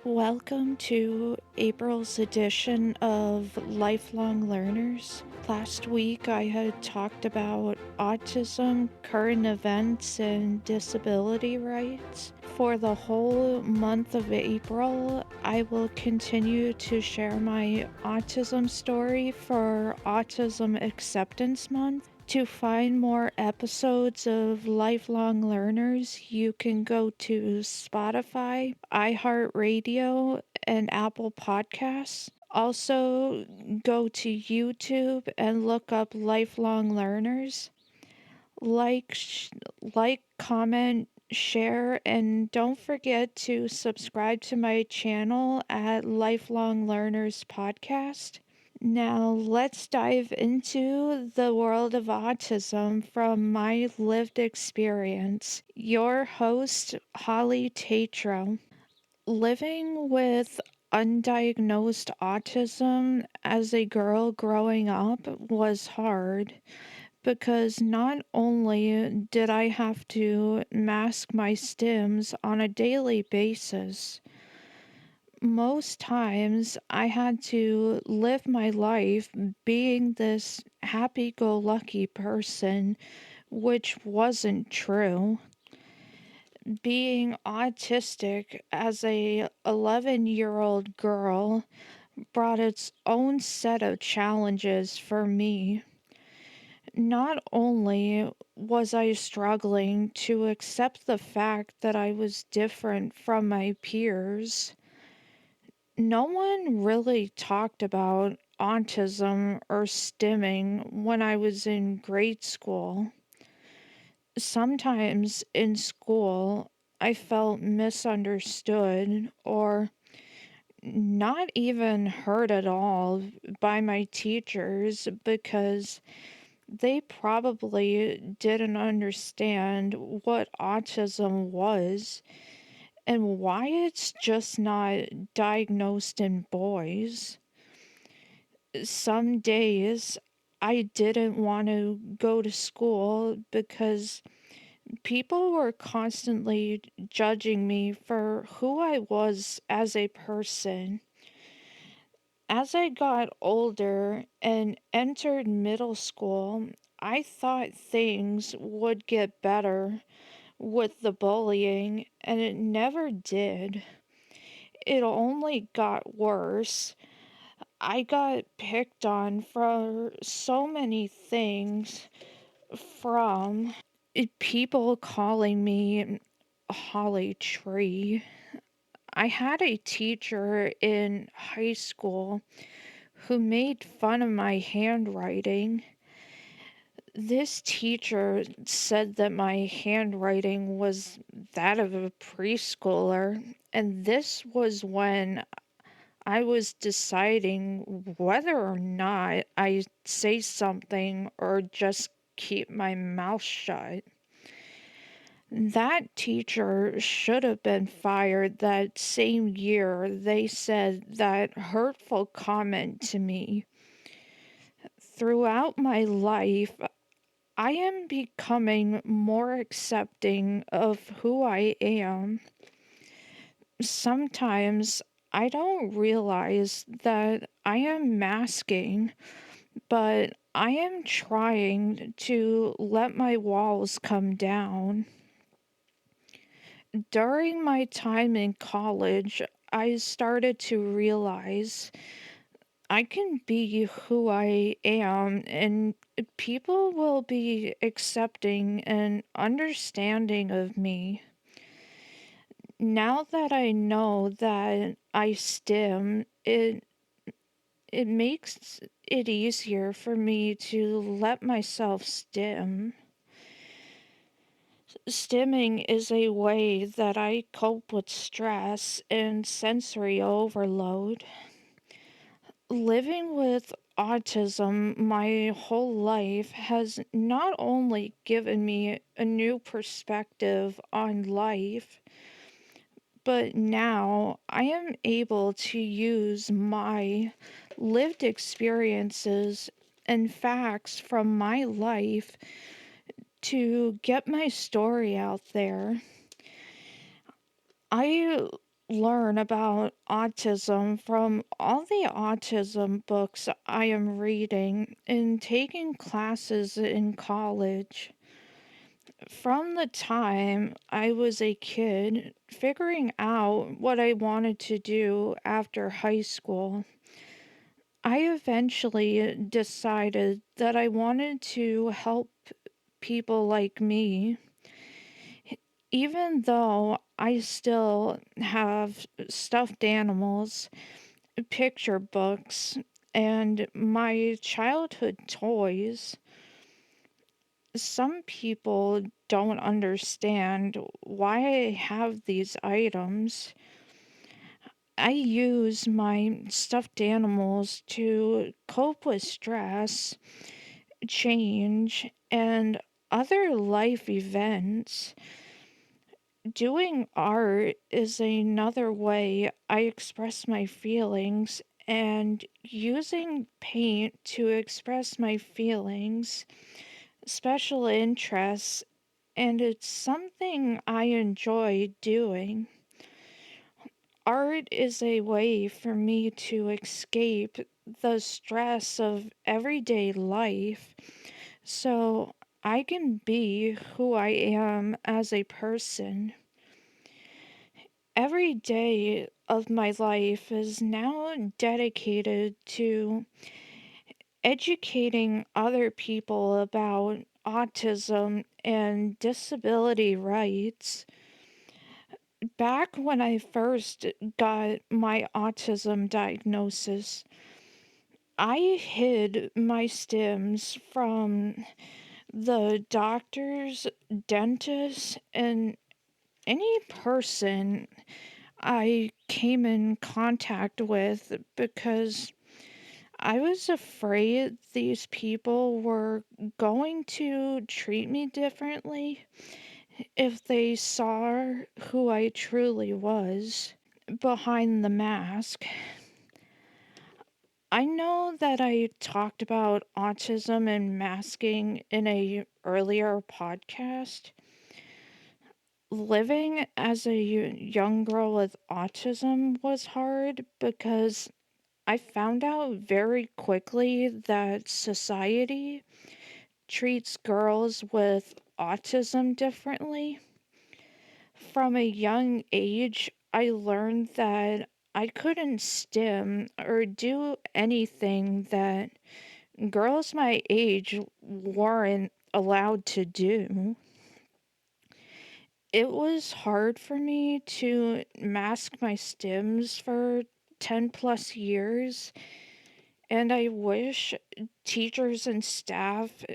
Welcome to April's edition of Lifelong Learners. Last week I had talked about autism, current events, and disability rights. For the whole month of April, I will continue to share my autism story for Autism Acceptance Month. To find more episodes of Lifelong Learners, you can go to Spotify, iHeartRadio, and Apple Podcasts. Also, go to YouTube and look up Lifelong Learners. Like, comment, share, and don't forget to subscribe to my channel at Lifelong Learners Podcast. Now, let's dive into the world of autism from my lived experience. Your host, Holly Tetreault. Living with undiagnosed autism as a girl growing up was hard because not only did I have to mask my stims on a daily basis, most times I had to live my life being this happy go lucky person, which wasn't true. Being autistic as a 11-year-old girl brought its own set of challenges for me. Not only was I struggling to accept the fact that I was different from my peers, no one really talked about autism or stimming when I was in grade school. Sometimes in school, I felt misunderstood or not even heard at all by my teachers because they probably didn't understand what autism was and why it's just not diagnosed in boys. Some days I didn't want to go to school because people were constantly judging me for who I was as a person. As I got older and entered middle school, I thought things would get better with the bullying, and it never did. It only got worse. I got picked on for so many things, from people calling me Holly Tree. I had a teacher in high school who made fun of my handwriting. This teacher said that my handwriting was that of a preschooler, and this was when I was deciding whether or not I say something or just keep my mouth shut. That teacher should have been fired that same year they said that hurtful comment to me. Throughout my life, I am becoming more accepting of who I am. Sometimes I don't realize that I am masking, but I am trying to let my walls come down. During my time in college, I started to realize I can be who I am and people will be accepting and understanding of me. Now that I know that I stim, it makes it easier for me to let myself stim. Stimming is a way that I cope with stress and sensory overload. Living with autism my whole life has not only given me a new perspective on life, but now I am able to use my lived experiences and facts from my life to get my story out there. I learn about autism from all the autism books I am reading and taking classes in college. From the time I was a kid, figuring out what I wanted to do after high school, I eventually decided that I wanted to help people like me, even though I still have stuffed animals, picture books, and my childhood toys. Some people don't understand why I have these items. I use my stuffed animals to cope with stress, change, and other life events. Doing art is another way I express my feelings, and using paint to express my feelings, special interests, and it's something I enjoy doing. Art is a way for me to escape the stress of everyday life so I can be who I am as a person. Every day of my life is now dedicated to educating other people about autism and disability rights. Back when I first got my autism diagnosis, I hid my stims from the doctors, dentists, and any person I came in contact with because I was afraid these people were going to treat me differently if they saw who I truly was behind the mask. I know that I talked about autism and masking in a earlier podcast. Living as a young girl with autism was hard because I found out very quickly that society treats girls with autism differently. From a young age, I learned that I couldn't stim or do anything that girls my age weren't allowed to do. It was hard for me to mask my stims for 10 plus years, and I wish teachers and staff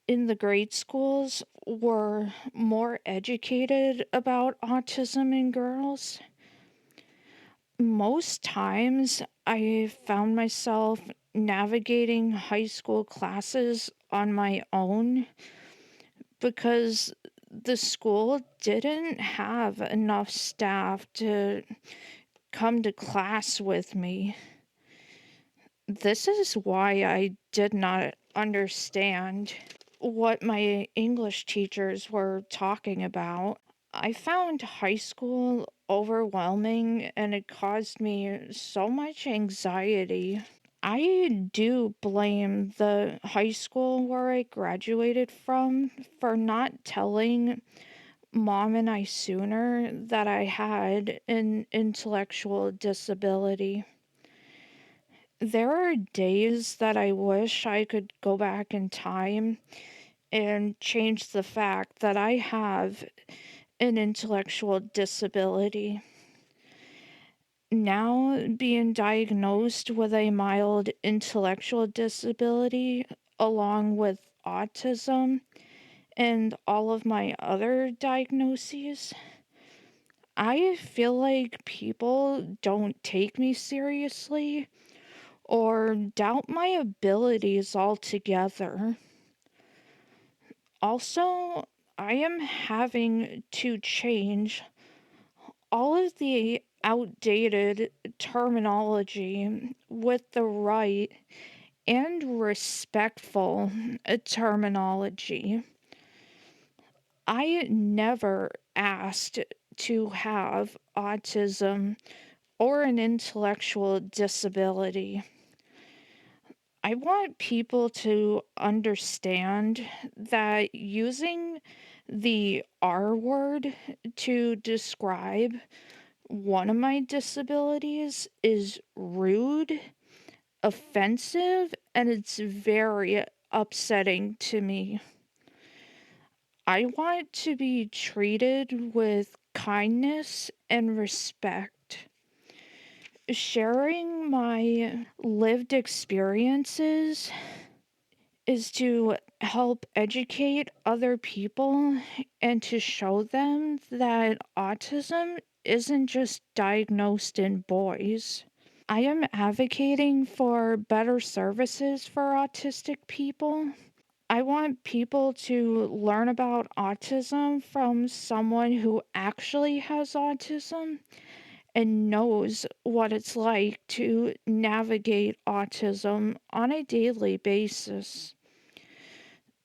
in the grade schools were more educated about autism in girls. Most times, I found myself navigating high school classes on my own because the school didn't have enough staff to come to class with me. This is why I did not understand what my English teachers were talking about. I found high school overwhelming and it caused me so much anxiety. I do blame the high school where I graduated from for not telling mom and I sooner that I had an intellectual disability. There are days that I wish I could go back in time and change the fact that I have an intellectual disability. Now, being diagnosed with a mild intellectual disability, along with autism and all of my other diagnoses, I feel like people don't take me seriously or doubt my abilities altogether. Also, I am having to change all of the outdated terminology with the right and respectful terminology. I never asked to have autism or an intellectual disability. I want people to understand that using the R word to describe one of my disabilities is rude, offensive, and it's very upsetting to me. I want to be treated with kindness and respect. Sharing my lived experiences is to help educate other people and to show them that autism isn't just diagnosed in boys. I am advocating for better services for autistic people. I want people to learn about autism from someone who actually has autism and knows what it's like to navigate autism on a daily basis.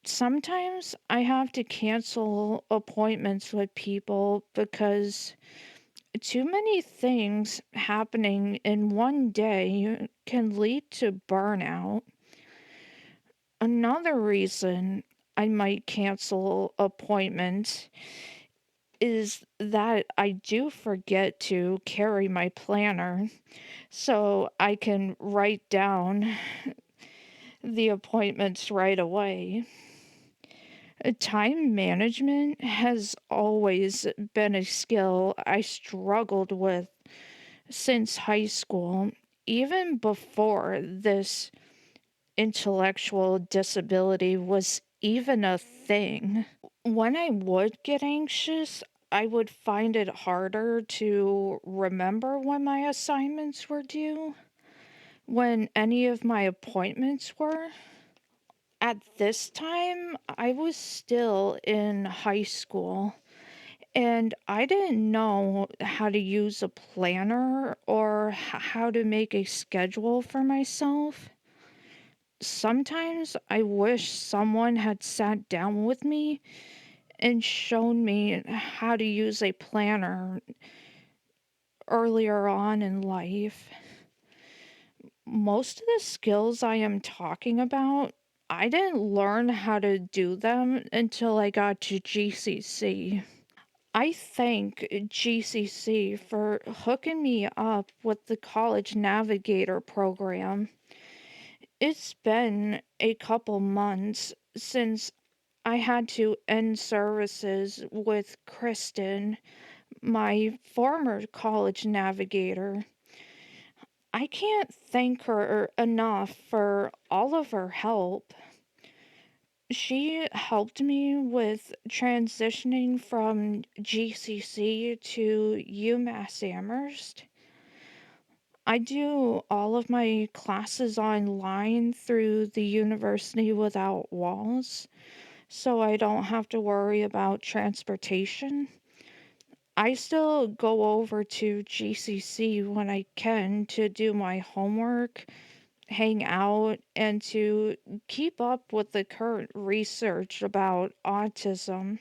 Sometimes I have to cancel appointments with people because too many things happening in one day can lead to burnout. Another reason I might cancel appointments is that I do forget to carry my planner so I can write down the appointments right away. Time management has always been a skill I struggled with since high school, even before this intellectual disability was even a thing. When I would get anxious, I would find it harder to remember when my assignments were due, when any of my appointments were. At this time, I was still in high school and I didn't know how to use a planner or how to make a schedule for myself. Sometimes I wish someone had sat down with me and shown me how to use a planner earlier on in life. Most of the skills I am talking about, I didn't learn how to do them until I got to GCC. I thank GCC for hooking me up with the College Navigator program. It's been a couple months since I had to end services with Kristen, my former college navigator. I can't thank her enough for all of her help. She helped me with transitioning from GCC to UMass Amherst. I do all of my classes online through the University Without Walls, so I don't have to worry about transportation. I still go over to GCC when I can to do my homework, hang out, and to keep up with the current research about autism.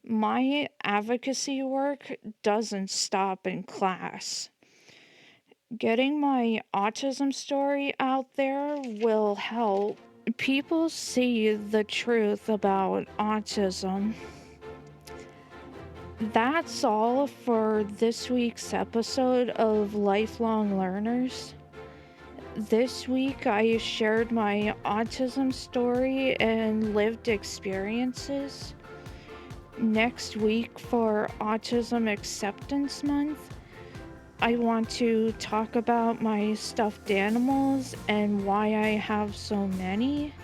My advocacy work doesn't stop in class. Getting my autism story out there will help people see the truth about autism. That's all for this week's episode of Lifelong Learners. This week I shared my autism story and lived experiences. Next week, for Autism Acceptance Month, I want to talk about my stuffed animals and why I have so many.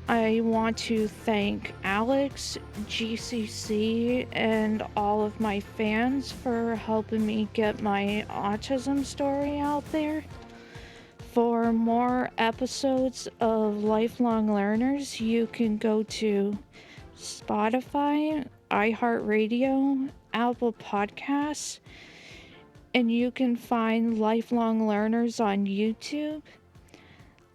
I want to thank Alex, GCC, and all of my fans for helping me get my autism story out there. For more episodes of Lifelong Learners, you can go to Spotify, iHeartRadio, Apple Podcasts, and you can find Lifelong Learners on YouTube.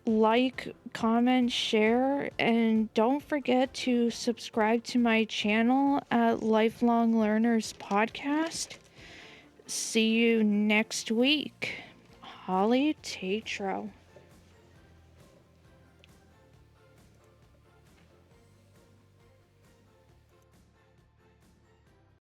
like, comment, share, and don't forget to subscribe to my channel at Lifelong Learners Podcast. See you next week. Holly Tetreault.